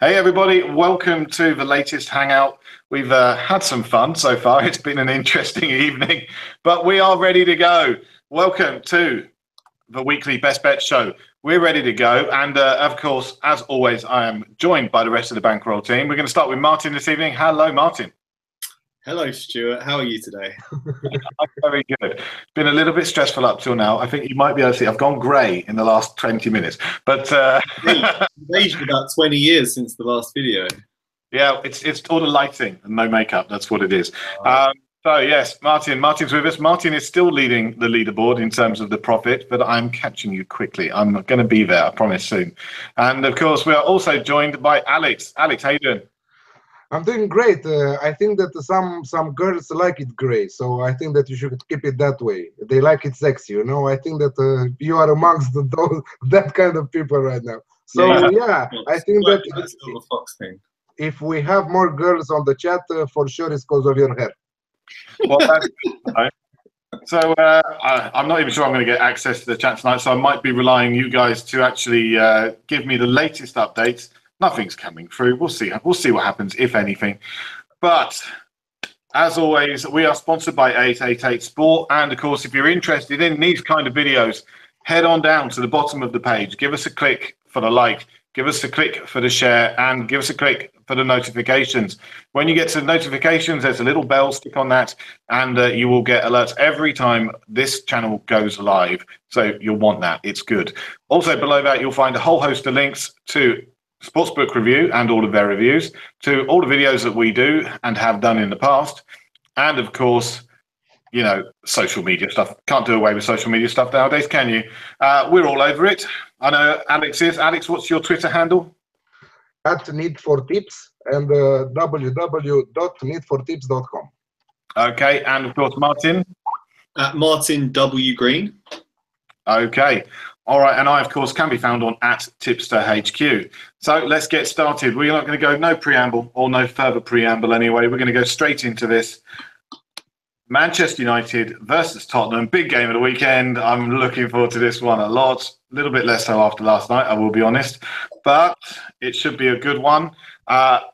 Hey everybody, welcome to the latest hangout. We've had some fun so far. It's been an interesting evening, but we are ready to go. Welcome to the weekly Best Bet show. We're ready to go, and of course, as always, I am joined by the rest of the Bankroll team. We're going to start with Martin this evening. Hello, Martin. Hello, Stuart. How are you today? I'm very good. It's been a little bit stressful up till now. I think you might be able to see I've gone grey in the last 20 minutes. But You've aged about 20 years since the last video. Yeah, it's all the lighting and no makeup. That's what it is. So yes, Martin's with us. Martin is still leading the leaderboard in terms of the profit, but I'm catching you quickly. I'm going to be there, I promise, soon. And of course, we are also joined by Alex. Alex, how you doing? I'm doing great. I think that some girls like it gray, so I think that you should keep it that way. They like it sexy, you know. I think that you are amongst that kind of people right now. So yeah, I think that that's still a Fox thing. If we have more girls on the chat, for sure it's because of your hair. Well, that's right. So I'm not even sure I'm going to get access to the chat tonight, so I might be relying on you guys to actually give me the latest updates. Nothing's coming through. We'll see. We'll see what happens, if anything. But as always, we are sponsored by 888 Sport. And of course, if you're interested in these kind of videos, head on down to the bottom of the page. Give us a click for the like. Give us a click for the share. And give us a click for the notifications. When you get to the notifications, there's a little bell. Stick on that. And you will get alerts every time this channel goes live. So you'll want that. It's good. Also, below that, you'll find a whole host of links to Sportsbook Review and all of their reviews, to all the videos that we do and have done in the past, and of course, you know, social media stuff. Can't do away with social media stuff nowadays, can you? We're all over it. I know Alex is. Alex, what's your Twitter handle? @needfortips and www.needfortips.com. Okay, and of course, Martin? Martin W. Green. Okay. All right, and I, of course, can be found on @tipsterhq. So let's get started. We're not going to go no preamble or no further preamble anyway. We're going to go straight into this. Manchester United versus Tottenham. Big game of the weekend. I'm looking forward to this one a lot. A little bit less so after last night, I will be honest. But it should be a good one.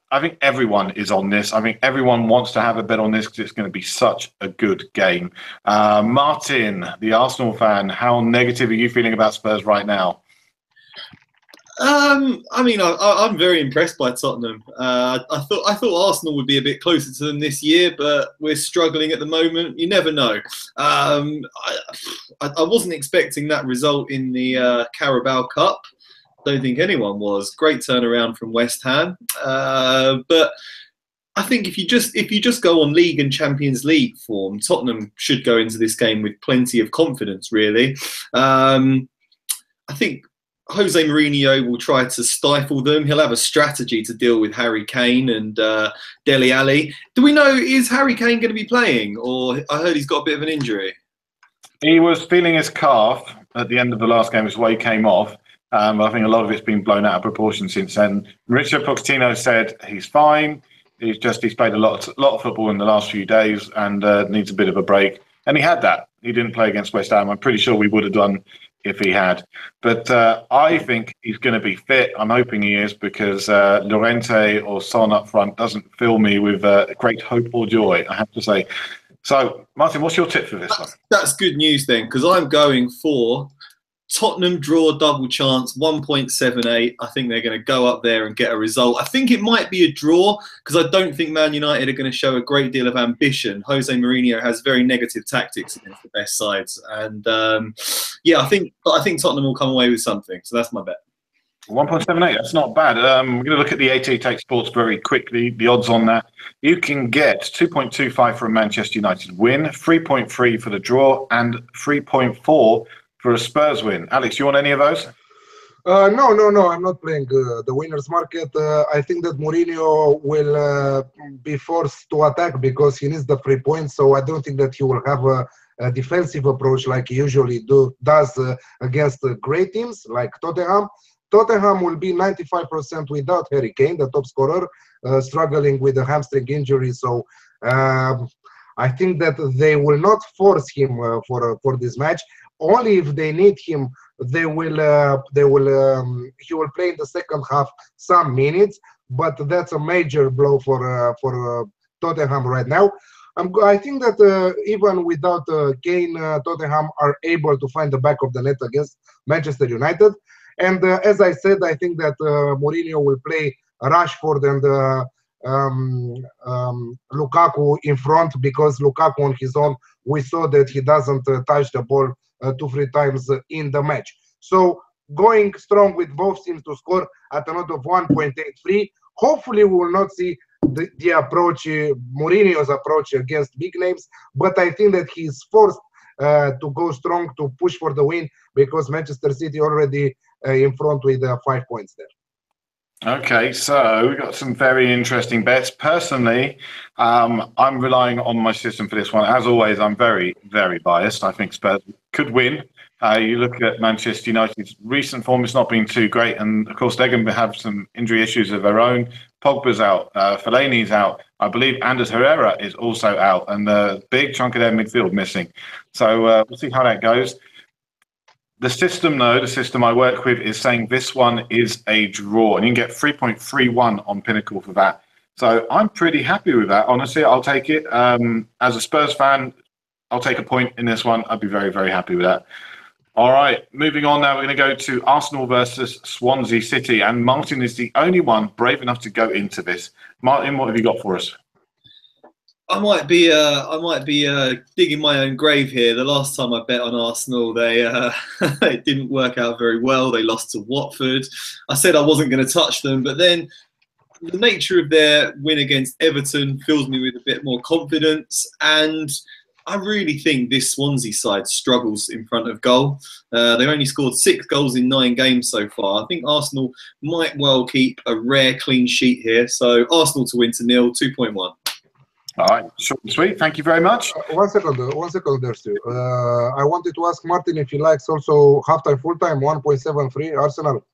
I think everyone is on this. I think everyone wants to have a bet on this because it's going to be such a good game. Martin, the Arsenal fan, how negative are you feeling about Spurs right now? I mean, I'm very impressed by Tottenham. I thought Arsenal would be a bit closer to them this year, but we're struggling at the moment. You never know. I wasn't expecting that result in the Carabao Cup. Don't think anyone was. Great turnaround from West Ham, but I think if you just go on League and Champions League form, Tottenham should go into this game with plenty of confidence. Really, I think Jose Mourinho will try to stifle them. He'll have a strategy to deal with Harry Kane and Dele Alli. Do we know, is Harry Kane going to be playing, or I heard he's got a bit of an injury? He was feeling his calf at the end of the last game, which is why he came off. I think a lot of it's been blown out of proportion since then. Mauricio Pochettino said he's fine. He's played a lot of football in the last few days and needs a bit of a break. And he had that. He didn't play against West Ham. I'm pretty sure we would have done if he had. But I think he's going to be fit. I'm hoping he is, because Llorente or Son up front doesn't fill me with great hope or joy, I have to say. So, Martin, what's your tip for this one? That's good news then, because I'm going for Tottenham draw double chance, 1.78. I think they're going to go up there and get a result. I think it might be a draw because I don't think Man United are going to show a great deal of ambition. Jose Mourinho has very negative tactics against the best sides, and yeah, I think Tottenham will come away with something. So that's my bet. 1.78. That's not bad. We're going to look at the 888 Sports very quickly. The odds on that: you can get 2.25 for a Manchester United win, 3.3 for the draw, and 3.4 for a Spurs win. Alex, you want any of those? No. I'm not playing the winners market. I think that Mourinho will be forced to attack because he needs the 3 points. So I don't think that he will have a defensive approach like he usually does against great teams like Tottenham. Tottenham will be 95% without Harry Kane, the top scorer, struggling with a hamstring injury. So I think that they will not force him for this match. Only if they need him, he will play in the second half some minutes. but that's a major blow for Tottenham right now. I think that even without Kane, Tottenham are able to find the back of the net against Manchester United. And as I said, I think that Mourinho will play Rashford and Lukaku in front, because Lukaku on his own, we saw that he doesn't touch the ball 2-3 times in the match. So going strong with both teams to score at a note of 1.83. Hopefully we will not see the approach, Mourinho's approach against big names, but I think that he's forced to go strong to push for the win, because Manchester City already in front with 5 points there. Okay, so we've got some very interesting bets. Personally, I'm relying on my system for this one. As always, I'm very, very biased. I think Spurs could win. You look at Manchester United's recent form, it's not been too great. And, of course, they're going to have some injury issues of their own. Pogba's out. Fellaini's out. I believe Anders Herrera is also out. And a big chunk of their midfield missing. So we'll see how that goes. The system, though, the system I work with is saying this one is a draw. And you can get 3.31 on Pinnacle for that. So I'm pretty happy with that. Honestly, I'll take it. As a Spurs fan, I'll take a point in this one. I'd be very, very happy with that. All right, moving on now, we're going to go to Arsenal versus Swansea City. And Martin is the only one brave enough to go into this. Martin, what have you got for us? I might be digging my own grave here. The last time I bet on Arsenal, they it didn't work out very well. They lost to Watford. I said I wasn't going to touch them, but then the nature of their win against Everton fills me with a bit more confidence. And I really think this Swansea side struggles in front of goal. They've only scored 6 goals in 9 games so far. I think Arsenal might well keep a rare clean sheet here. So Arsenal to win to 0, 2.1. All right, short and sweet. Thank you very much. 1 second there, Stu. I wanted to ask Martin if he likes also halftime, full-time, 1.73 Arsenal.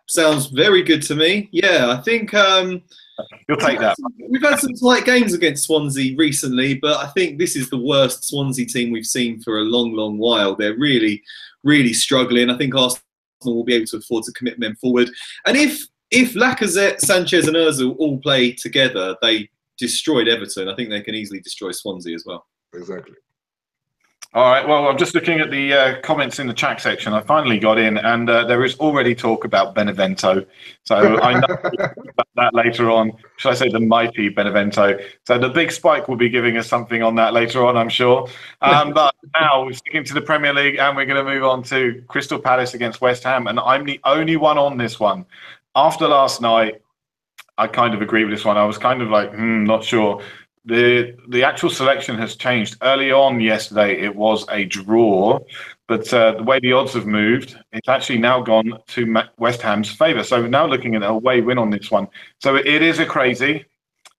Sounds very good to me. Yeah, I think you'll take that. We've had some tight games against Swansea recently, but I think this is the worst Swansea team we've seen for a long, long while. They're really, really struggling. I think Arsenal will be able to afford to commit men forward. And if Lacazette, Sanchez and Ozil all play together, they destroyed Everton. I think they can easily destroy Swansea as well. Exactly. All right, well, I'm just looking at the comments in the chat section. I finally got in, and there is already talk about Benevento. So I know about that later on. Should I say the mighty Benevento? So the big spike will be giving us something on that later on, I'm sure. But now we're sticking to the Premier League, and we're going to move on to Crystal Palace against West Ham. And I'm the only one on this one. After last night, I kind of agree with this one. I was kind of like, not sure. The actual selection has changed. Early on yesterday, it was a draw, but the way the odds have moved, it's actually now gone to West Ham's favour. So we're now looking at an away win on this one. So it is a crazy.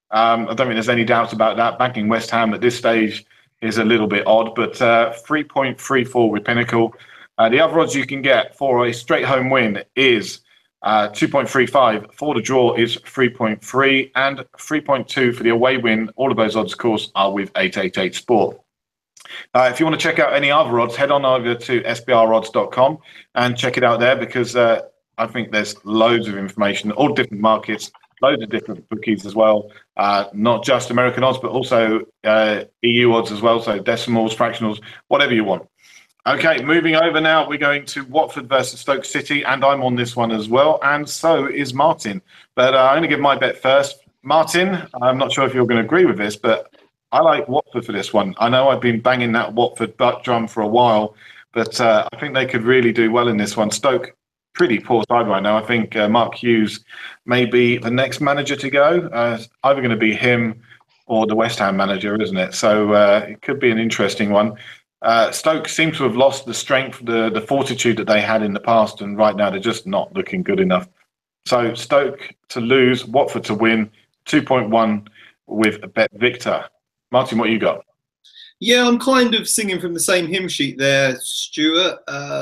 I don't think there's any doubts about that. Backing West Ham at this stage is a little bit odd, but 3.34 with Pinnacle. The other odds you can get for a straight home win is 2.35 for the draw is 3.3 and 3.2 for the away win. All of those odds, of course, are with 888 Sport. If you want to check out any other odds, head on over to sbrodds.com and check it out there, because I think there's loads of information, all different markets, loads of different bookies as well, not just American odds, but also EU odds as well, so decimals, fractionals, whatever you want. Okay, moving over now, we're going to Watford versus Stoke City, and I'm on this one as well, and so is Martin. But I'm going to give my bet first. Martin, I'm not sure if you're going to agree with this, but I like Watford for this one. I know I've been banging that Watford butt drum for a while, but I think they could really do well in this one. Stoke, pretty poor side right now. I think Mark Hughes may be the next manager to go. Either going to be him or the West Ham manager, isn't it? So it could be an interesting one. Stoke seem to have lost the strength, the fortitude that they had in the past, and right now they're just not looking good enough. So Stoke to lose, Watford to win, 2.1 with Bet Victor. Martin, what you got? Yeah, I'm kind of singing from the same hymn sheet there, Stuart.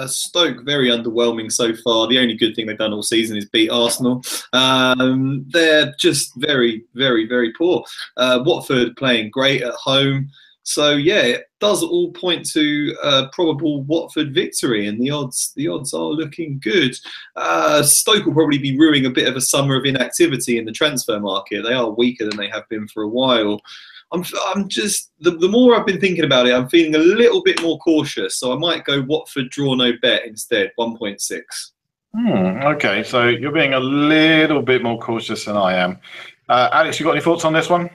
Stoke, very underwhelming so far. The only good thing they've done all season is beat Arsenal. They're just very, very, very poor. Watford playing great at home. So yeah, it does all point to a probable Watford victory, and the odds are looking good. Stoke will probably be ruining a bit of a summer of inactivity in the transfer market. They are weaker than they have been for a while. I'm just the more I've been thinking about it, I'm feeling a little bit more cautious. So I might go Watford draw no bet instead, 1.6. Okay, so you're being a little bit more cautious than I am. Alex, you got any thoughts on this one?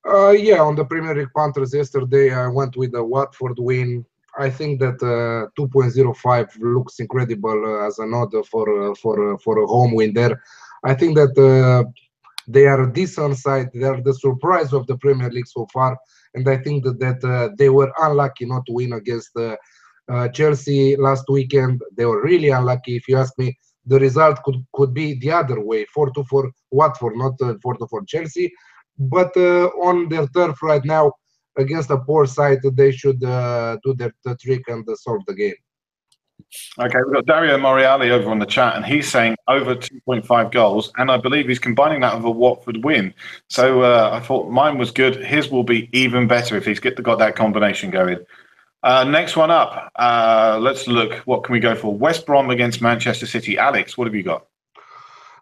Yeah, on the Premier League punters yesterday, I went with the Watford win. I think that 2.05 looks incredible as an order for a home win there. I think that they are a decent side. They are the surprise of the Premier League so far, and I think that they were unlucky not to win against Chelsea last weekend. They were really unlucky. If you ask me, the result could be the other way, 4-2 for Watford, not 4-2 for Chelsea. But on their turf right now, against a poor side, they should do the trick and solve the game. Okay, we've got Dario Moriali over on the chat, and he's saying over 2.5 goals, and I believe he's combining that with a Watford win. So I thought mine was good. His will be even better if he's got that combination going. Next one up, let's look. What can we go for? West Brom against Manchester City. Alex, what have you got?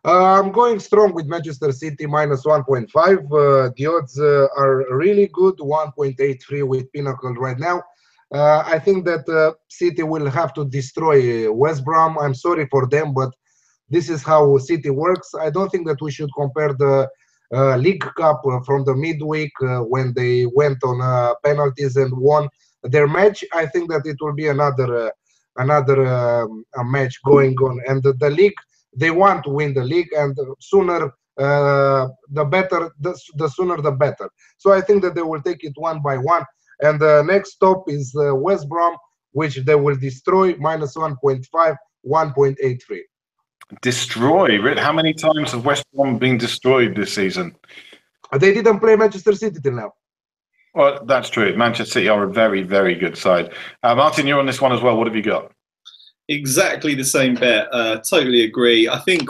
I'm going strong with Manchester City minus 1.5. The odds are really good, 1.83 with Pinnacle right now. I think that City will have to destroy West Brom. I'm sorry for them, but this is how City works. I don't think that we should compare the League Cup from the midweek when they went on penalties and won their match. I think that it will be another match going on. And the League, they want to win the league, and sooner the better. The sooner the better. So I think that they will take it one by one. And the next stop is West Brom, which they will destroy, minus 1.5, 1.83. Destroy? How many times have West Brom been destroyed this season? They didn't play Manchester City till now. Well, that's true. Manchester City are a very, very good side. Martin, you're on this one as well. What have you got? Exactly the same bet. Totally agree. I think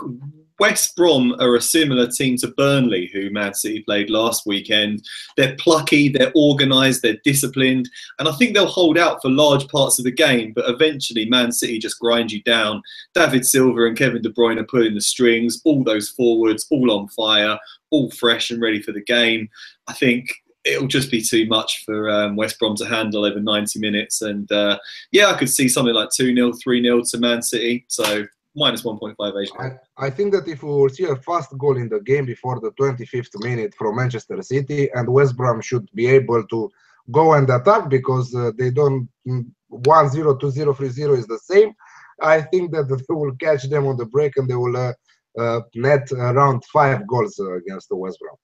West Brom are a similar team to Burnley, who Man City played last weekend. They're plucky, they're organised, they're disciplined, and I think they'll hold out for large parts of the game, but eventually Man City just grind you down. David Silva and Kevin De Bruyne are pulling the strings, all those forwards, all on fire, all fresh and ready for the game. I think it'll just be too much for West Brom to handle over 90 minutes. And yeah, I could see something like 2-0, 3-0 to Man City. So minus 1.5 Asian. I think that if we will see a fast goal in the game before the 25th minute from Manchester City, and West Brom should be able to go and attack because they don't 1-0, 2-0, 3-0 is the same. I think that they will catch them on the break and they will net around 5 goals against the West Brom.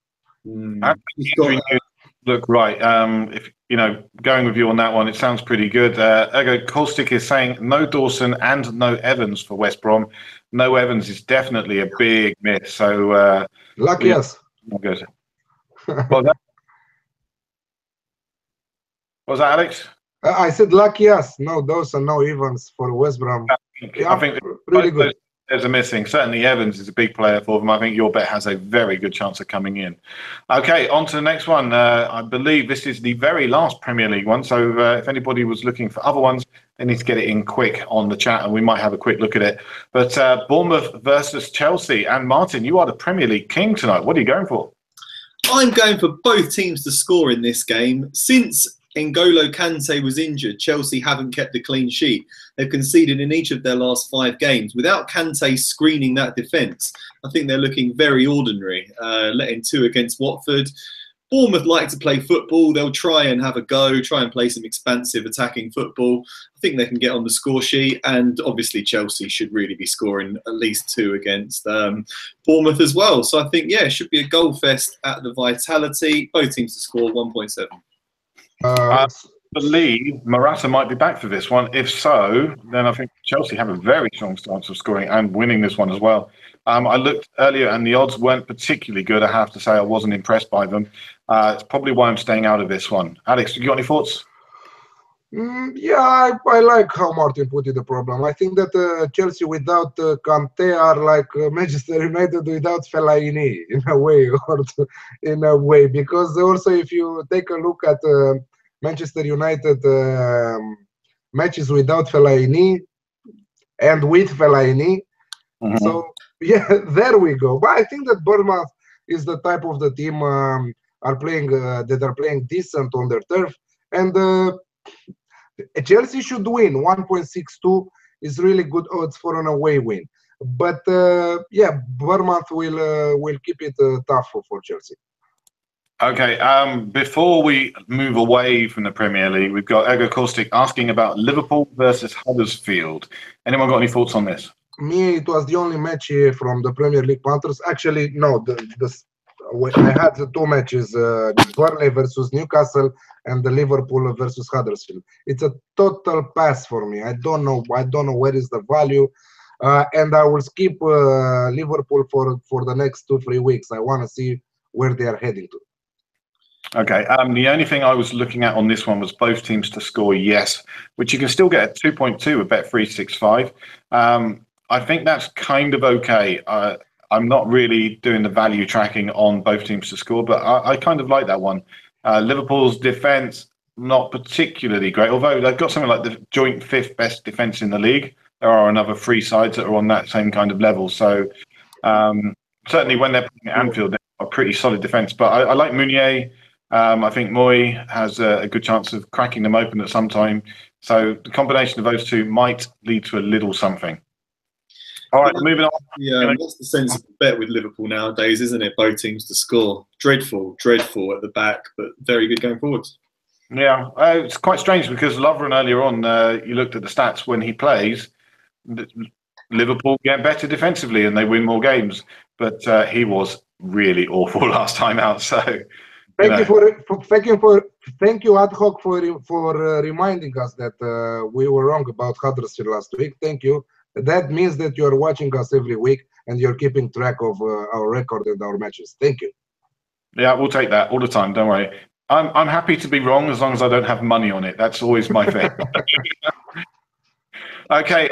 Look, right. If going with you on that one, it sounds pretty good. Ergo Caustic is saying no Dawson and no Evans for West Brom. No Evans is definitely a big miss. So lucky us. Good. What was that, Alex? I said lucky us. No Dawson, no Evans for West Brom. I think really good. There's a missing. Certainly Evans is a big player for them. I think your bet has a very good chance of coming in. Okay, on to the next one. I believe this is the very last Premier League one. So if anybody was looking for other ones, they need to get it in quick on the chat and we might have a quick look at it. But Bournemouth versus Chelsea. And Martin, you are the Premier League king tonight. What are you going for? I'm going for both teams to score in this game. Since N'Golo Kante was injured, Chelsea haven't kept a clean sheet. They've conceded in each of their last 5 games. Without Kante screening that defence, I think they're looking very ordinary, letting 2 against Watford. Bournemouth like to play football. They'll try and have a go, try and play some expansive attacking football. I think they can get on the score sheet, and obviously Chelsea should really be scoring at least 2 against Bournemouth as well. So I think, yeah, it should be a goal fest at the Vitality. Both teams to score 1.7. I believe Morata might be back for this one. If so, then I think Chelsea have a very strong chance of scoring and winning this one as well. I looked earlier and the odds weren't particularly good. I have to say I wasn't impressed by them. It's probably why I'm staying out of this one. Alex, you got any thoughts? Yeah, I like how Martin put it, the problem. I think that Chelsea without Kante are like Manchester United without Fellaini in a way, because also if you take a look at Manchester United matches without Fellaini and with Fellaini. So yeah, there we go. But I think that Bournemouth is the type of the team that are playing decent on their turf, and Chelsea should win. 1.62 is really good odds for an away win. But yeah, Bournemouth will keep it tough for Chelsea. Okay, before we move away from the Premier League, we've got Ego Caustic asking about Liverpool versus Huddersfield. Anyone got any thoughts on this? Me, it was the only match from the Premier League Panthers. Actually, no, I had the two matches, Burnley versus Newcastle and the Liverpool versus Huddersfield. It's a total pass for me. I don't know where is the value. And I will skip Liverpool for the next 2-3 weeks. I want to see where they are heading to. Okay. The only thing I was looking at on this one was both teams to score yes, which you can still get at 2.2 with Bet365. I think that's kind of okay. I'm not really doing the value tracking on both teams to score, but I kind of like that one. Liverpool's defence, not particularly great, although they've got something like the joint 5th best defence in the league. There are another 3 sides that are on that same kind of level. So certainly when they're playing at Anfield, they're a pretty solid defence. But I like Meunier. I think Moy has a good chance of cracking them open at some time. So the combination of those two might lead to a little something. All right, moving on. Yeah, that's the sensible bet with Liverpool nowadays, isn't it? Both teams to score. Dreadful at the back, but very good going forwards. Yeah, it's quite strange because Lovren earlier on, you looked at the stats when he plays, Liverpool get better defensively and they win more games. But he was really awful last time out. So thank you ad hoc for reminding us that we were wrong about Huddersfield last week. Thank you. That means that you are watching us every week and you're keeping track of our record and our matches. Thank you. Yeah, we'll take that all the time. Don't worry. I'm happy to be wrong as long as I don't have money on it. That's always my thing. Okay,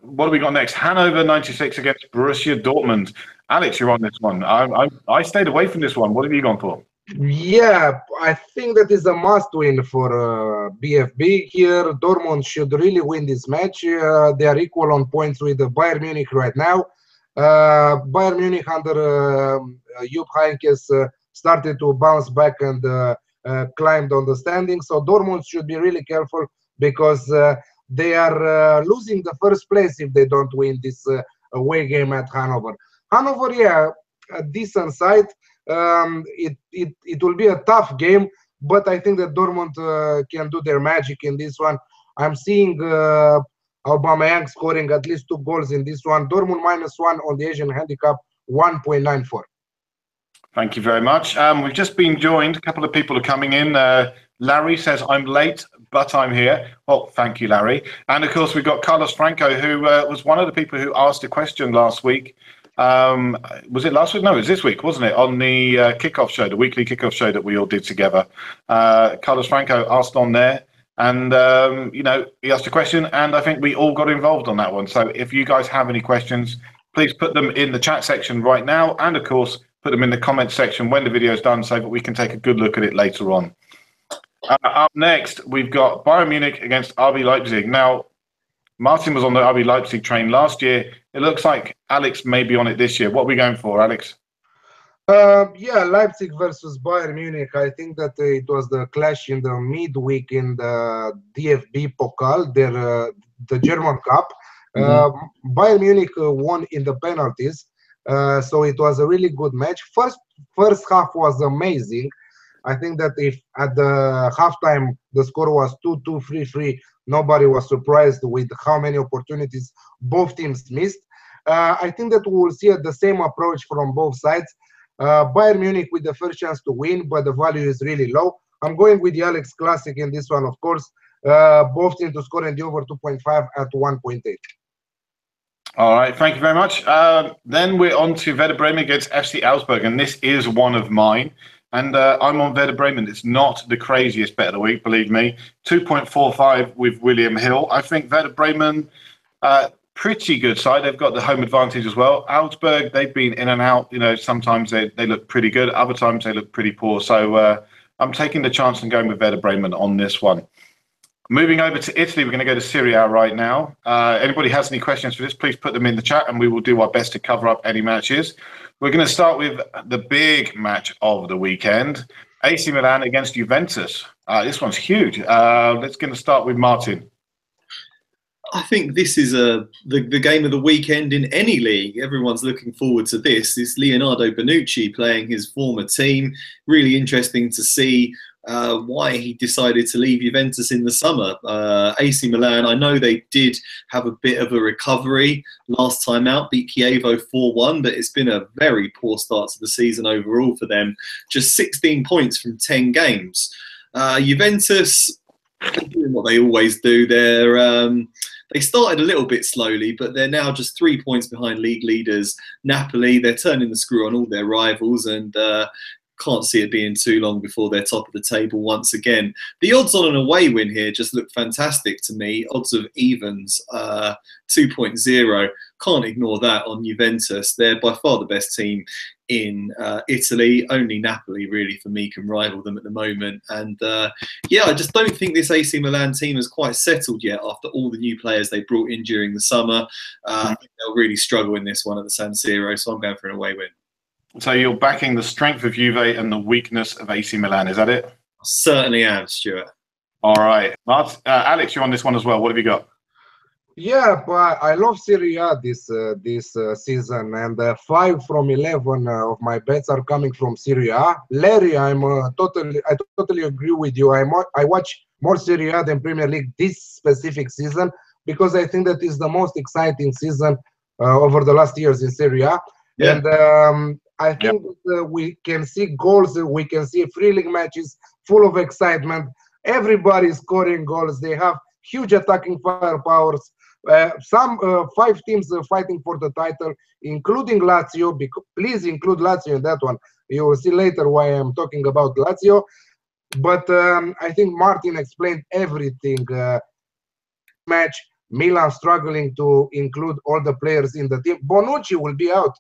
what do we got next? Hannover 96 against Borussia Dortmund. Alex, you're on this one. I stayed away from this one. What have you gone for? Yeah, I think that is a must-win for BFB here. Dortmund should really win this match. They are equal on points with Bayern Munich right now. Bayern Munich under Jupp Heynckes started to bounce back and climbed on the standings. So Dortmund should be really careful because they are losing the first place if they don't win this away game at Hannover. Hannover, yeah, a decent side. It will be a tough game, but I think that Dortmund can do their magic in this one. I'm seeing Aubameyang scoring at least 2 goals in this one. Dortmund -1 on the Asian handicap, 1.94. Thank you very much. We've just been joined. A couple of people are coming in. Larry says, I'm late, but I'm here. Well, thank you, Larry. And of course, we've got Carlos Franco, who was one of the people who asked a question last week. Was it last week? No, it was this week, wasn't it? On the kickoff show, the weekly kickoff show that we all did together. Carlos Franco asked on there, and he asked a question, and I think we all got involved on that one. So if you guys have any questions, please put them in the chat section right now, and of course, put them in the comment section when the video is done, so that we can take a good look at it later on. Up next, we've got Bayern Munich against RB Leipzig. Now, Martin was on the RB Leipzig train last year. It looks like Alex may be on it this year. What are we going for, Alex? Yeah, Leipzig versus Bayern Munich. I think that it was the clash in the midweek in the DFB Pokal, the German Cup. Bayern Munich won in the penalties, so it was a really good match. First half was amazing. I think that if at the halftime the score was 2-2, 3-3, nobody was surprised with how many opportunities both teams missed. I think that we will see the same approach from both sides. Bayern Munich with the first chance to win, but the value is really low. I'm going with the Alex Classic in this one, of course. Both teams to score in the over 2.5 at 1.8. All right, thank you very much. Then we're on to Werder Bremen against FC Augsburg, and this is one of mine. And I'm on Werder Bremen. It's not the craziest bet of the week, believe me. 2.45 with William Hill. I think Werder Bremen, pretty good side. They've got the home advantage as well. Augsburg, they've been in and out. Sometimes they look pretty good. Other times they look pretty poor. So I'm taking the chance and going with Werder Bremen on this one. Moving over to Italy, we're going to go to Serie A right now. Anybody has any questions for this, please put them in the chat and we will do our best to cover up any matches. We're going to start with the big match of the weekend, AC Milan against Juventus. This one's huge. Let's going to start with Martin. I think this is the game of the weekend in any league. Everyone's looking forward to this. It's Leonardo Bonucci playing his former team. Really interesting to see why he decided to leave Juventus in the summer. AC Milan, I know they did have a bit of a recovery last time out, beat Chievo 4-1, but it's been a very poor start to the season overall for them. Just 16 points from 10 games. Juventus, doing what they always do. They started a little bit slowly, but they're now just 3 points behind league leaders Napoli. They're turning the screw on all their rivals and can't see it being too long before they're top of the table once again. The odds on an away win here just look fantastic to me. Odds of evens, 2.0. Can't ignore that on Juventus. They're by far the best team in Italy. Only Napoli really for me can rival them at the moment. And yeah, I just don't think this AC Milan team has quite settled yet after all the new players they brought in during the summer. I think they'll really struggle in this one at the San Siro, so I'm going for an away win. So you're backing the strength of Juve and the weakness of AC Milan, is that it? I certainly am, Stuart. All right. Alex, you're on this one as well. What have you got? Yeah, but I love Serie A this season, and 5 from 11 of my bets are coming from Serie A. Larry, I totally agree with you. I watch more Serie A than Premier League this specific season because I think that is the most exciting season over the last years in Serie A. Yeah. And I think that, we can see goals, we can see thrilling matches full of excitement. Everybody scoring goals. They have huge attacking firepowers. Some 5 teams fighting for the title, including Lazio. Please include Lazio in that one. You will see later why I'm talking about Lazio. But I think Martin explained everything. Match, Milan struggling to include all the players in the team. Bonucci will be out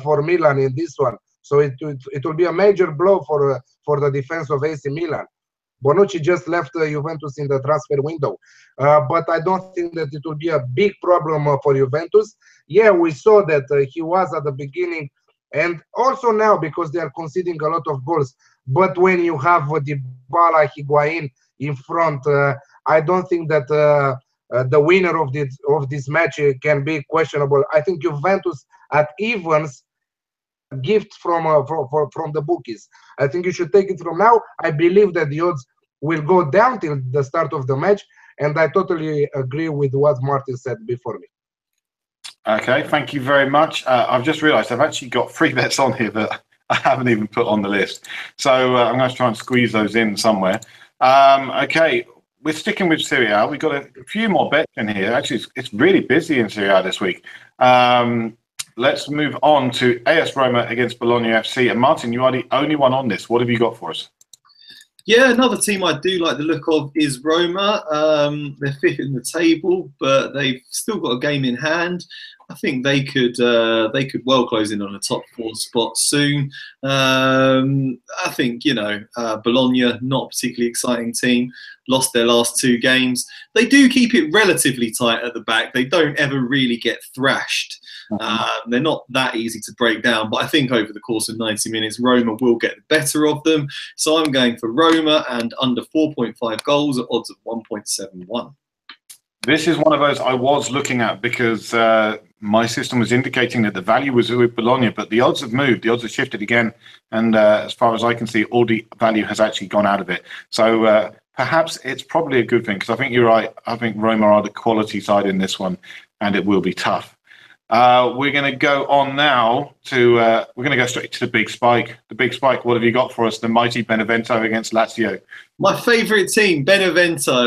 for Milan in this one, so it will be a major blow for the defense of AC Milan. Bonucci just left Juventus in the transfer window, but I don't think that it will be a big problem for Juventus. Yeah, we saw that he was at the beginning, and also now because they are conceding a lot of goals. But when you have Dybala, Higuain in front, I don't think that the winner of this match can be questionable. I think Juventus at evens, gift from the bookies. I think you should take it from now. I believe that the odds will go down till the start of the match, and I totally agree with what Martin said before me. Okay, thank you very much. I've just realised I've actually got 3 bets on here that I haven't even put on the list, so I'm going to try and squeeze those in somewhere. Okay, we're sticking with Serie A. We've got a few more bets in here. Actually, it's really busy in Serie A this week. Let's move on to AS Roma against Bologna FC. And Martin, you are the only one on this. What have you got for us? Yeah, another team I do like the look of is Roma. They're 5th in the table, but they've still got a game in hand. I think they could well close in on a top 4 spot soon. I think, Bologna, not a particularly exciting team. Lost their last 2 games. They do keep it relatively tight at the back. They don't ever really get thrashed. They're not that easy to break down, but I think over the course of 90 minutes, Roma will get the better of them. So I'm going for Roma and under 4.5 goals at odds of 1.71. This is one of those I was looking at because my system was indicating that the value was with Bologna, but the odds have moved. The odds have shifted again. And as far as I can see, all the value has actually gone out of it. So perhaps it's probably a good thing because I think you're right. I think Roma are the quality side in this one, and it will be tough. We're going to go on now to we're going to go straight to the big spike. The big spike. What have you got for us? The mighty Benevento against Lazio. My favourite team, Benevento,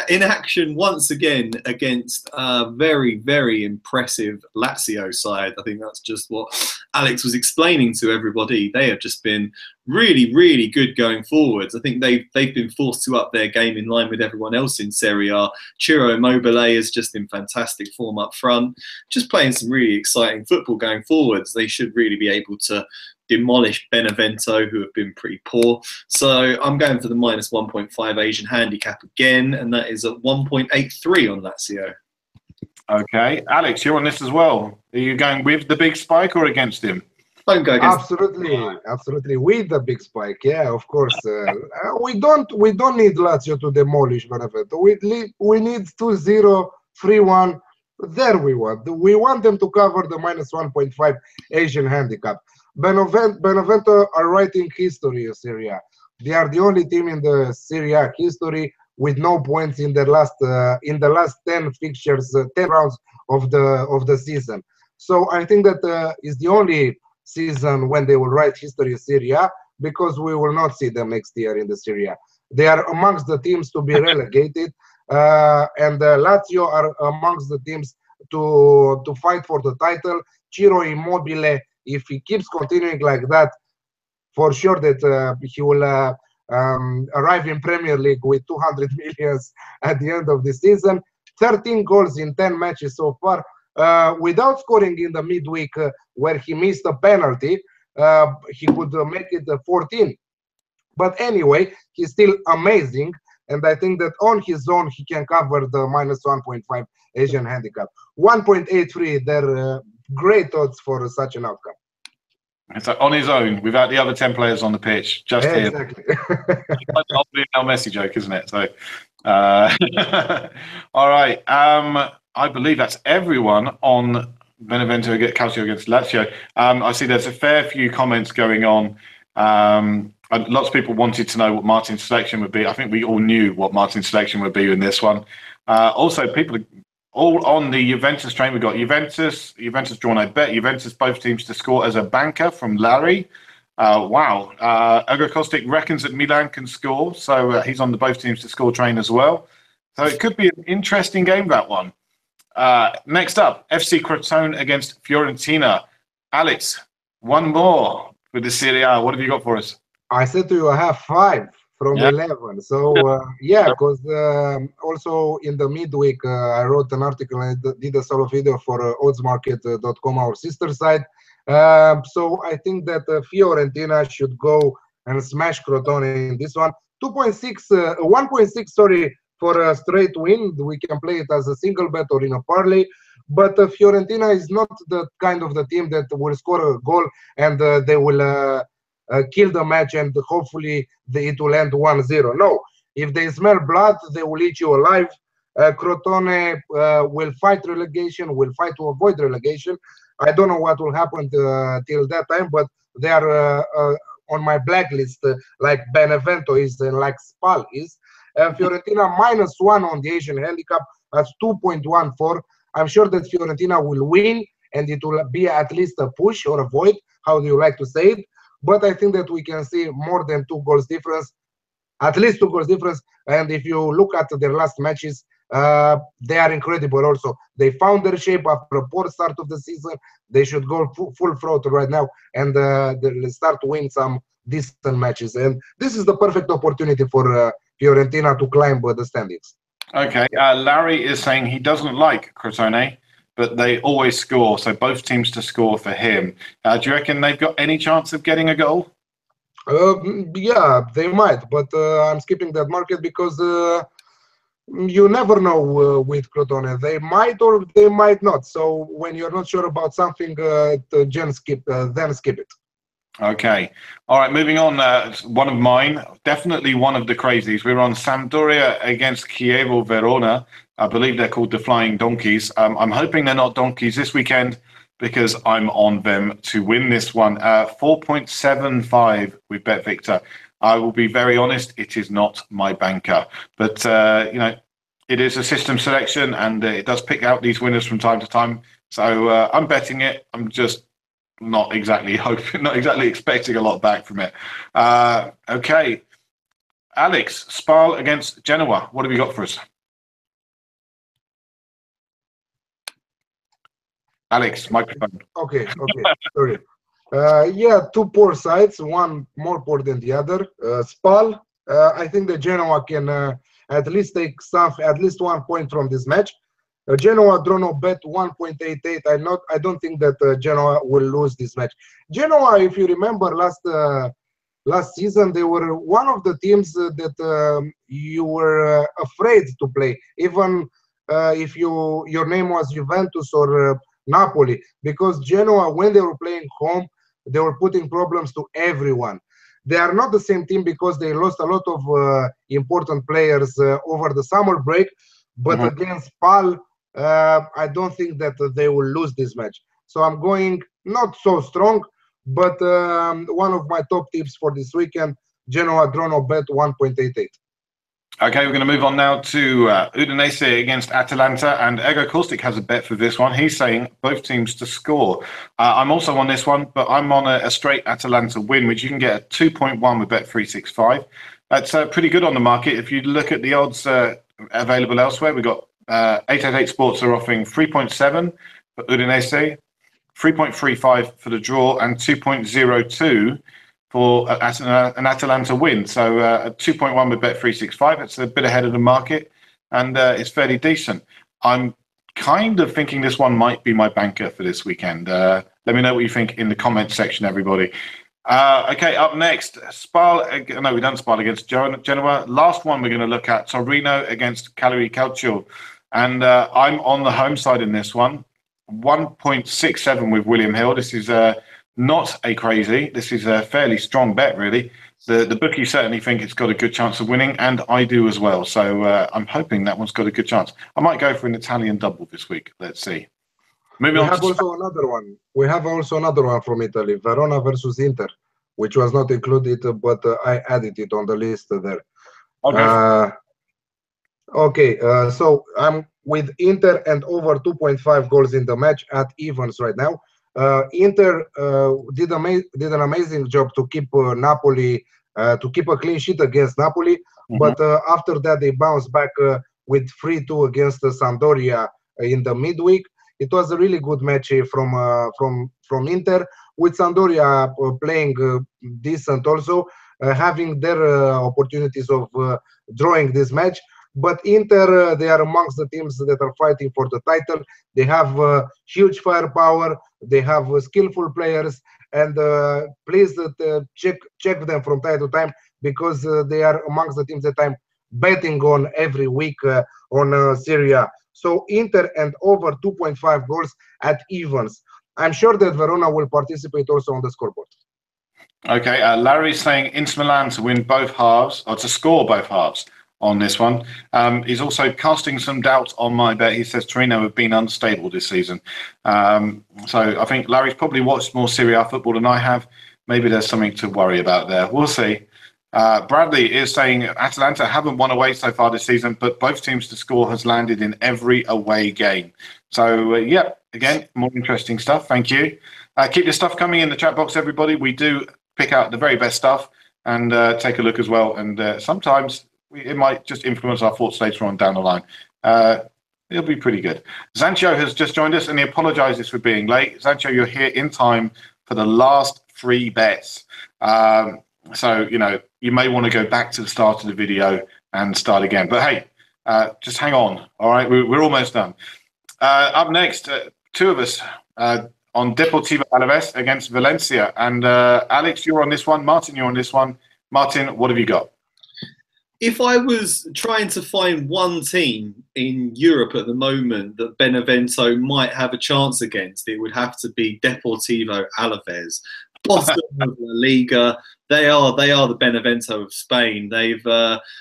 in action once again against a very, very impressive Lazio side. I think that's just what Alex was explaining to everybody. They have just been really, really good going forwards. I think they've been forced to up their game in line with everyone else in Serie A. Ciro Immobile is just in fantastic form up front, just playing some really exciting football going forwards. They should really be able to demolish Benevento, who have been pretty poor. So I'm going for the minus 1.5 Asian handicap again, and that is at 1.83 on Lazio. Okay, Alex, you're on this as well. Are you going with the big spike or against him? Don't go against. Absolutely, with the big spike. Yeah, of course. We don't need Lazio to demolish Benevento. We need 2-0, 3-1. There we want. We want them to cover the minus 1.5 Asian handicap. Benevento are writing history in Serie A. They are the only team in the Serie A history with no points in the last 10 fixtures, 10 rounds of the season. So I think that is the only season when they will write history in Serie A, because we will not see them next year in the Serie A. They are amongst the teams to be relegated, and Lazio are amongst the teams to fight for the title. Ciro Immobile, if he keeps continuing like that, for sure that he will arrive in Premier League with 200 millions at the end of the season. 13 goals in 10 matches so far, without scoring in the midweek where he missed a penalty. He could make it 14. But anyway, he's still amazing. And I think that on his own, he can cover the minus 1.5 Asian handicap. 1.83, they're great odds for such an outcome. So on his own, without the other 10 players on the pitch, just him. Exactly. Lionel Messi joke, isn't it? So, all right. I believe that's everyone on Benevento Calcio against Lazio. I see there's a fair few comments going on. Lots of people wanted to know what Martin's selection would be. I think we all knew what Martin's selection would be in this one. Also, people are all on the Juventus train. We've got Juventus drawn a bet. Juventus both teams to score as a banker from Larry. Wow. Ugo Kostic reckons that Milan can score, so he's on the both teams to score train as well. So it could be an interesting game, that one. Next up, FC Crotone against Fiorentina. Alex, one more with the Serie A. What have you got for us? I said to you, I have 5 from 11. So, yeah, because also in the midweek, I wrote an article and did a solo video for oddsmarket.com, our sister site. So I think that Fiorentina should go and smash Crotone in this one. 1.6, sorry, for a straight win. We can play it as a single bet or in a parlay. But Fiorentina is not the kind of the team that will score a goal and they will kill the match and hopefully it will end 1-0. No, if they smell blood, they will eat you alive. Crotone will fight relegation, will fight to avoid relegation. I don't know what will happen till that time, but they are on my blacklist, like Benevento is and like Spal is. Fiorentina -1 on the Asian handicap at 2.14. I'm sure that Fiorentina will win and it will be at least a push or a void. How do you like to say it? But I think that we can see more than 2 goals difference, at least 2 goals difference. And if you look at their last matches, they are incredible also. They found their shape after a poor start of the season. They should go full throttle right now and they'll start to win some decent matches. And this is the perfect opportunity for Fiorentina to climb the standings. Okay, Larry is saying he doesn't like Crotone, but they always score, so both teams to score for him. Do you reckon they've got any chance of getting a goal? Yeah, they might, but I'm skipping that market because you never know with Crotone. They might or they might not. So when you're not sure about something, then skip it. Okay. All right, moving on. One of mine, definitely one of the crazies. We're on Sampdoria against Chievo Verona. I believe they're called the Flying Donkeys. I'm hoping they're not donkeys this weekend because I'm on them to win this one. 4.75 with Bet Victor. I will be very honest, it is not my banker. But, you know, it is a system selection and it does pick out these winners from time to time. So I'm betting it. I'm just not exactly expecting a lot back from it. Okay. Alex, Spal against Genoa. What have you got for us? Alex, microphone. Okay, sorry. Yeah, 2 poor sides, one more poor than the other. Spal, I think that Genoa can at least take at least 1 point from this match. Genoa draw no bet 1.88. I don't think that Genoa will lose this match. Genoa, if you remember last season, they were one of the teams that you were afraid to play, even if your name was Juventus or Napoli, because Genoa, when they were playing home, they were putting problems to everyone. They are not the same team because they lost a lot of important players over the summer break, but against Pal, I don't think that they will lose this match. So I'm going not so strong, but one of my top tips for this weekend, Genoa draw no bet 1.88. Okay, we're going to move on now to Udinese against Atalanta, and Ego Caustic has a bet for this one. He's saying both teams to score. I'm also on this one, but I'm on a straight Atalanta win, which you can get at 2.1 with Bet365. That's pretty good on the market. If you look at the odds available elsewhere, we've got 888 Sports are offering 3.7 for Udinese, 3.35 for the draw, and 2.02 for an Atalanta win. So 2.1 with Bet365. It's a bit ahead of the market, and it's fairly decent. I'm kind of thinking this one might be my banker for this weekend. Let me know what you think in the comments section, everybody. Okay, up next, Spal. No, we don't Spal against Genoa. Last one we're going to look at, Torino against Cagliari Calcio. And I'm on the home side in this one. 1.67 with William Hill. This is not a crazy. This is a fairly strong bet, really. The bookies certainly think it's got a good chance of winning, and I do as well. So I'm hoping that one's got a good chance. I might go for an Italian double this week. Let's see. Moving on. We have also another one. We have also another one from Italy, Verona versus Inter, which was not included, but I added it on the list there. Okay. So I'm with Inter and over 2.5 goals in the match at evens right now. Inter did an amazing job to keep Napoli, to keep a clean sheet against Napoli, but after that they bounced back with 3-2 against Sampdoria in the midweek. It was a really good match from Inter, with Sampdoria playing decent also, having their opportunities of drawing this match. But Inter, they are amongst the teams that are fighting for the title. They have huge firepower. They have skillful players, and please check them from time to time, because they are amongst the teams that I'm betting on every week on Serie A. So Inter and over 2.5 goals at evens. I'm sure that Verona will participate also on the scoreboard. Okay, Larry's saying Inter Milan to win both halves, or to score both halves on this one. He's also casting some doubt on my bet. He says Torino have been unstable this season. So I think Larry's probably watched more Serie A football than I have. Maybe there's something to worry about there. We'll see. Bradley is saying Atalanta haven't won away so far this season, but both teams to score has landed in every away game. So, yeah, again, more interesting stuff. Thank you. Keep your stuff coming in the chat box, everybody. We do pick out the very best stuff and take a look as well. And sometimes it might just influence our thoughts later on down the line. It'll be pretty good. Zancho has just joined us, and he apologizes for being late. Zancho, you're here in time for the last 3 bets. So, you know, you may want to go back to the start of the video and start again. But hey, just hang on. All right, we're almost done. Up next, 2 of us on Deportivo Alaves against Valencia. And Alex, you're on this one. Martin, you're on this one. Martin, what have you got? If I was trying to find one team in Europe at the moment that Benevento might have a chance against, it would have to be Deportivo Alaves. Bottom of La Liga. They are the Benevento of Spain. They've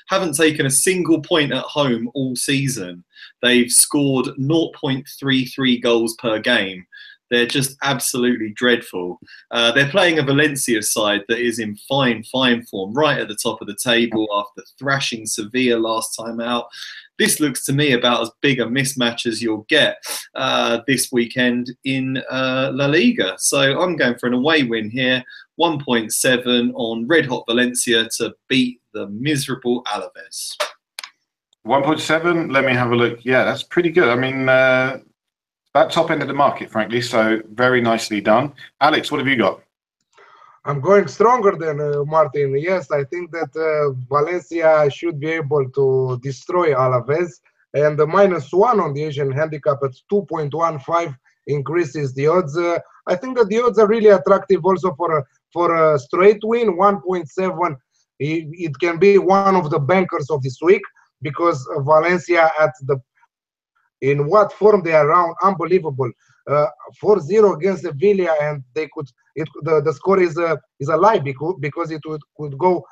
haven't taken a single point at home all season. They've scored 0.33 goals per game. They're just absolutely dreadful. They're playing a Valencia side that is in fine form, right at the top of the table after thrashing Sevilla last time out. This looks to me about as big a mismatch as you'll get this weekend in La Liga. So I'm going for an away win here, 1.7 on Red Hot Valencia to beat the miserable Alaves. 1.7, let me have a look. Yeah, that's pretty good. I mean, that top end of the market, frankly, so very nicely done. Alex, what have you got? I'm going stronger than Martin. Yes, I think that Valencia should be able to destroy Alaves. and the -1 on the Asian handicap at 2.15 increases the odds. I think that the odds are really attractive also for a straight win. 1.7, it can be one of the bankers of this week, because Valencia in what form they are around, unbelievable. 4-0 against Sevilla, and the score is a lie, because it could go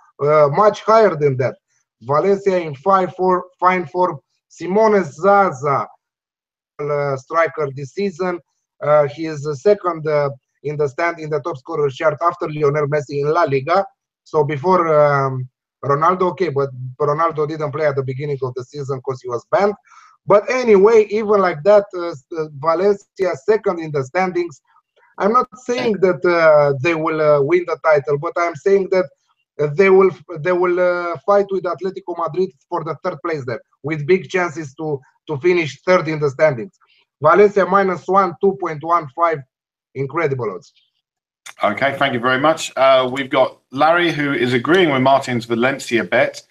much higher than that. Valencia in fine form. Simone Zaza, striker this season. He is second in the top scorer chart after Lionel Messi in La Liga. So before Ronaldo, okay, but Ronaldo didn't play at the beginning of the season because he was banned. But anyway, even like that, Valencia second in the standings. I'm not saying that they will win the title, but I'm saying that they will fight with Atletico Madrid for the third place there, with big chances to finish third in the standings. Valencia -1, 2.15, incredible odds. Okay, thank you very much. We've got Larry, who is agreeing with Martin's Valencia bet,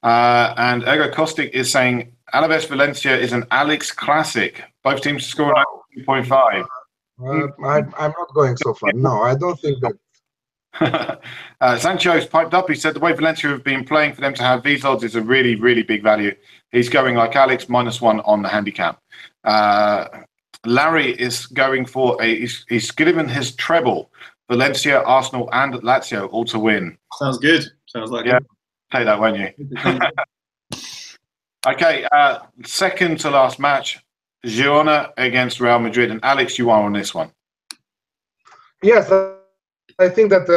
and Ergo Kostic is saying Alaves Valencia is an Alex classic. Both teams to score 2.5. I'm not going so far. No, I don't think that. Sancho's piped up. He said the way Valencia have been playing, for them to have these odds is a really, really big value. He's going like Alex, -1 on the handicap. Larry is going for he's given his treble. Valencia, Arsenal, and Lazio all to win. Sounds good. Sounds like yeah. Take that, won't you? Okay, second to last match, Girona against Real Madrid, and Alex, you are on this one. Yes, I think that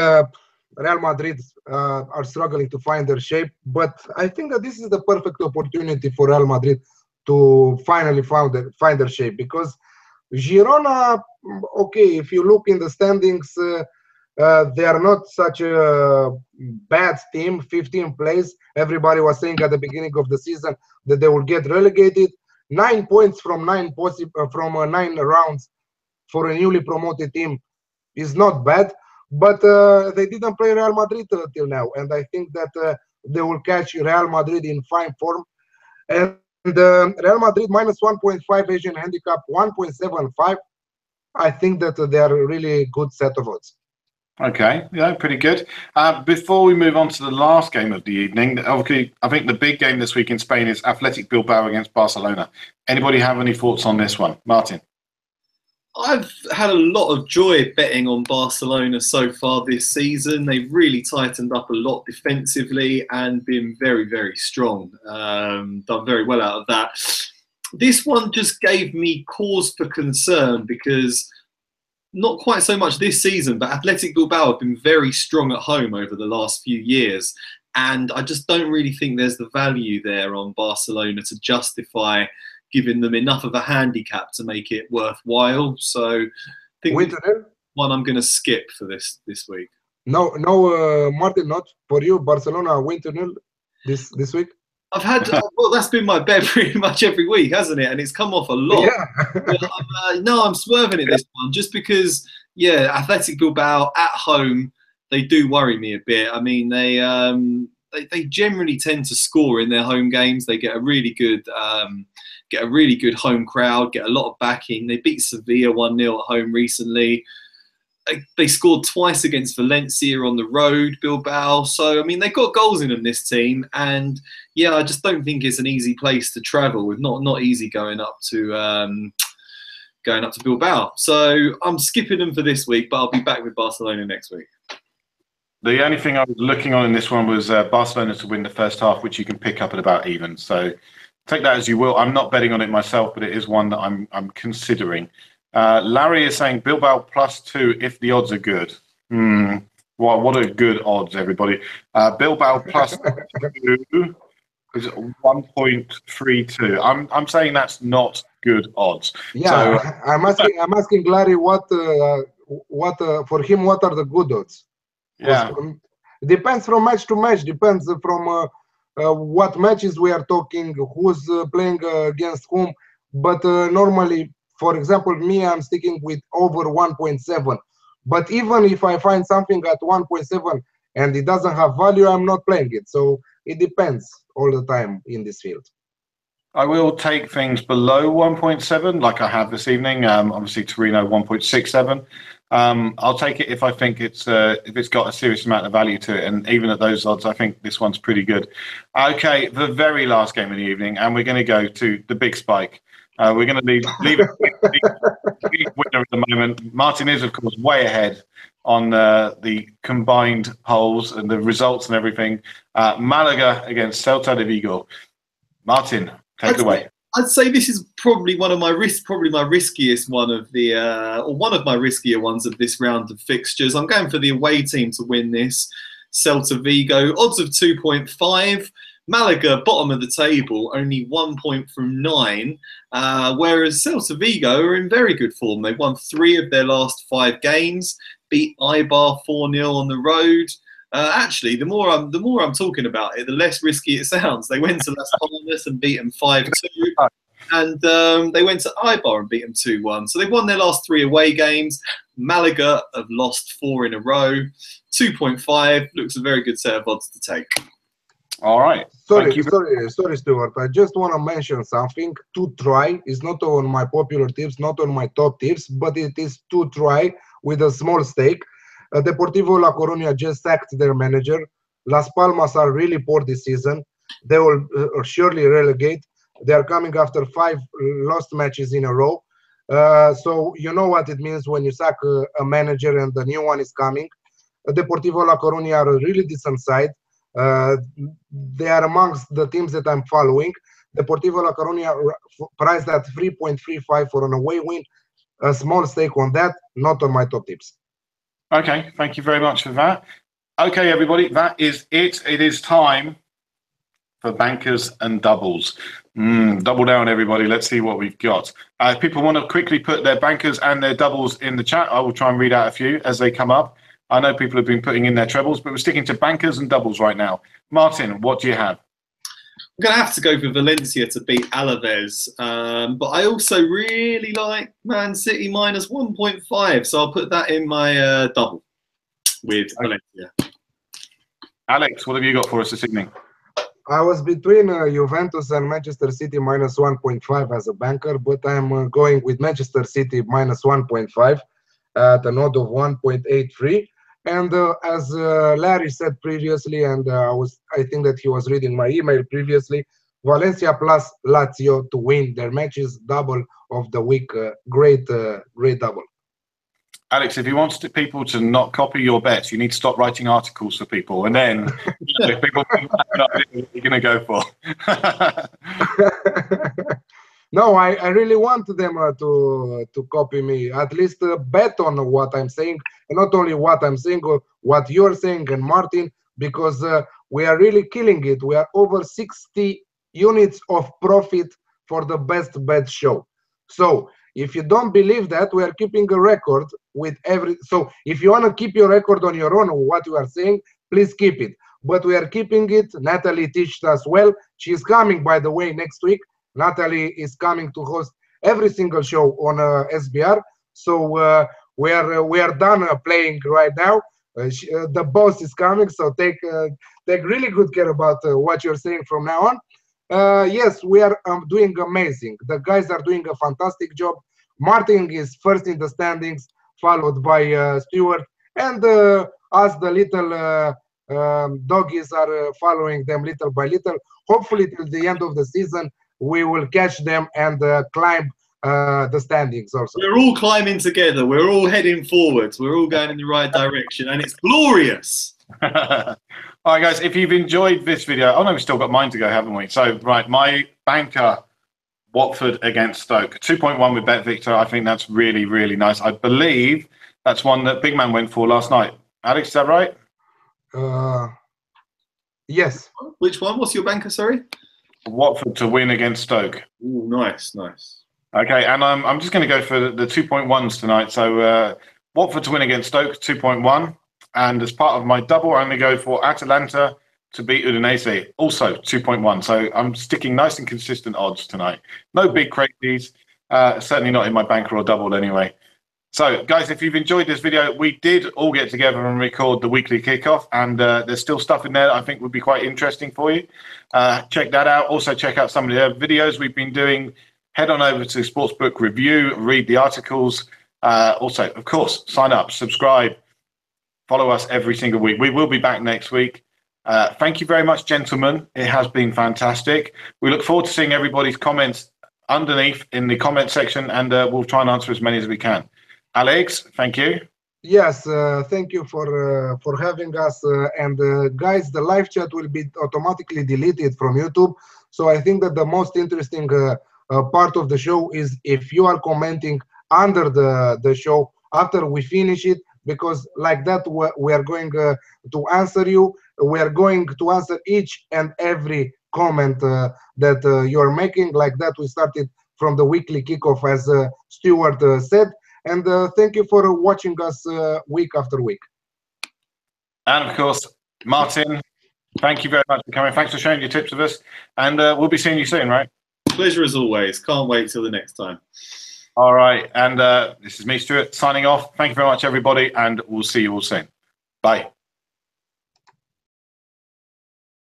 Real Madrid are struggling to find their shape, but I think that this is the perfect opportunity for Real Madrid to finally find their shape, because Girona, okay, if you look in the standings, they are not such a bad team. 15th place. Everybody was saying at the beginning of the season that they will get relegated. 9 points from 9 rounds for a newly promoted team is not bad, but they didn't play Real Madrid till now, and I think that they will catch Real Madrid in fine form. And Real Madrid -1.5 Asian handicap, 1.75. I think that they are a really good set of odds. Okay, yeah, pretty good. Before we move on to the last game of the evening, obviously, I think the big game this week in Spain is Athletic Bilbao against Barcelona. Anybody have any thoughts on this one? Martin? I've had a lot of joy betting on Barcelona so far this season. They've really tightened up a lot defensively and been very, very strong. Done very well out of that. This one just gave me cause for concern, because not quite so much this season, but Athletic Bilbao have been very strong at home over the last few years. And I just don't really think there's the value there on Barcelona to justify giving them enough of a handicap to make it worthwhile. So I think one I'm going to skip for this week. No, Martin, not for you. Barcelona win 2-0 this week. I've had well, that's been my bet pretty much every week, hasn't it? And it's come off a lot. Yeah. No, I'm swerving it this one, just because, yeah, Athletic Bilbao at home, they do worry me a bit. I mean, they generally tend to score in their home games. They get a really good home crowd, get a lot of backing. They beat Sevilla 1-0 at home recently. They scored twice against Valencia on the road, Bilbao. So, I mean, they've got goals in them, this team. And, yeah, I just don't think it's an easy place to travel. With not easy going up to Bilbao. So I'm skipping them for this week, but I'll be back with Barcelona next week. The only thing I was looking on in this one was Barcelona to win the first half, which you can pick up at about even. So take that as you will. I'm not betting on it myself, but it is one that I'm considering. Larry is saying Bilbao +2 if the odds are good. What are good odds, everybody? Bilbao +2 is 1.32. I'm saying that's not good odds. Yeah, so, I'm asking Larry what for him, what are the good odds? Yeah, depends from match to match. Depends from what matches we are talking, who's playing against whom. But normally, for example, me, I'm sticking with over 1.7. But even if I find something at 1.7 and it doesn't have value, I'm not playing it. So it depends all the time in this field. I will take things below 1.7, like I have this evening. Obviously, Torino 1.67. I'll take it if I think it's got a serious amount of value to it, and even at those odds, I think this one's pretty good. Okay, the very last game of the evening, and we're going to go to the big spike. We're going to leave the winner at the moment. Martin is, of course, way ahead on the combined polls and the results and everything. Malaga against Celta de Vigo. Martin, take it away. I'd say this is probably one of my riskiest one of the or one of my riskier ones of this round of fixtures. I'm going for the away team to win this. Celta Vigo, odds of 2.5. Malaga, bottom of the table, only 1 point from 9. Whereas Celta Vigo are in very good form. They've won 3 of their last 5 games, beat Eibar 4-0 on the road. Actually, the more I'm talking about it, the less risky it sounds. They went to Las Palmas and beat them 5-2, and they went to Eibar and beat them 2-1. So they've won their last 3 away games. Malaga have lost 4 in a row. 2.5 looks a very good set of odds to take. All right. Sorry, Stuart. I just want to mention something. To try is not on my popular tips, not on my top tips, but it is to try with a small stake. Deportivo La Coruña just sacked their manager. Las Palmas are really poor this season. They will surely relegate. They are coming after 5 lost matches in a row. So you know what it means when you sack a manager and the new one is coming. Deportivo La Coruña are a really decent side. They are amongst the teams that I'm following. Deportivo La Coruña priced at 3.35 for an away win. A small stake on that, not on my top tips. Okay, thank you very much for that. Okay, everybody, that is it. It is time for bankers and doubles. Double down, everybody. Let's see what we've got. If people want to quickly put their bankers and their doubles in the chat, I will try and read out a few as they come up. I know people have been putting in their trebles, but we're sticking to bankers and doubles right now. Martin, what do you have? I'm going to have to go for Valencia to beat Alaves, but I also really like Man City minus 1.5, so I'll put that in my double with Valencia. Alex, what have you got for us this evening? I was between Juventus and Manchester City minus 1.5 as a banker, but I'm going with Manchester City minus 1.5 at an odd of 1.83. And as Larry said previously, and I think that he was reading my email previously, Valencia plus Lazio to win their matches, double of the week. Great double. Alex, if you want people to not copy your bets, you need to stop writing articles for people, and then if people think that's what you're going to go for. No, I really want them to copy me. At least bet on what I'm saying, and not only what I'm saying, what you're saying, and Martin, because we are really killing it. We are over 60 units of profit for the best bet show. So if you don't believe that, we are keeping a record with every. So if you want to keep your record on your own, what you are saying, please keep it. But we are keeping it. Natalie teaches us well. She's coming, by the way, next week. Natalie is coming to host every single show on SBR. So we are done playing right now. The boss is coming, so take really good care about what you're saying from now on. Yes, we are doing amazing. The guys are doing a fantastic job. Martin is first in the standings, followed by Stuart, and us, the little doggies, are following them little by little. Hopefully, till the end of the season, we will catch them and climb the standings also. We're all climbing together. We're all heading forwards. We're all going in the right direction, and it's glorious. All right, guys, if you've enjoyed this video, oh no, we've still got mine to go, haven't we? So, right, my banker, Watford against Stoke, 2.1 with Bet Victor. I think that's really, really nice. I believe that's one that Big Man went for last night. Alex, is that right? Yes. Which one? What's your banker, sorry? Watford to win against Stoke. Ooh, nice. Okay, and I'm just going to go for the 2.1s tonight. So Watford to win against Stoke, 2.1. And as part of my double, I'm going to go for Atalanta to beat Udinese, also 2.1. So I'm sticking nice and consistent odds tonight. No big crazies. Certainly not in my bankroll double anyway. So, guys, if you've enjoyed this video, we did all get together and record the weekly kickoff, and there's still stuff in there that I think would be quite interesting for you. Check that out. Also, check out some of the videos we've been doing. Head on over to Sportsbook Review, read the articles. Also, of course, sign up, subscribe, follow us every single week. We will be back next week. Thank you very much, gentlemen. It has been fantastic. We look forward to seeing everybody's comments underneath in the comment section, and we'll try and answer as many as we can. Alex, thank you. Yes, thank you for having us. And guys, the live chat will be automatically deleted from YouTube. So I think that the most interesting part of the show is if you are commenting under the show after we finish it, because like that we are going to answer you. We are going to answer each and every comment that you're making. Like that, we started from the weekly kickoff, as Stuart said. And thank you for watching us week after week. And of course, Martin, thank you very much for coming. Thanks for sharing your tips with us. And we'll be seeing you soon, right? Pleasure as always. Can't wait till the next time. All right. And this is me, Stuart, signing off. Thank you very much, everybody. And we'll see you all soon. Bye.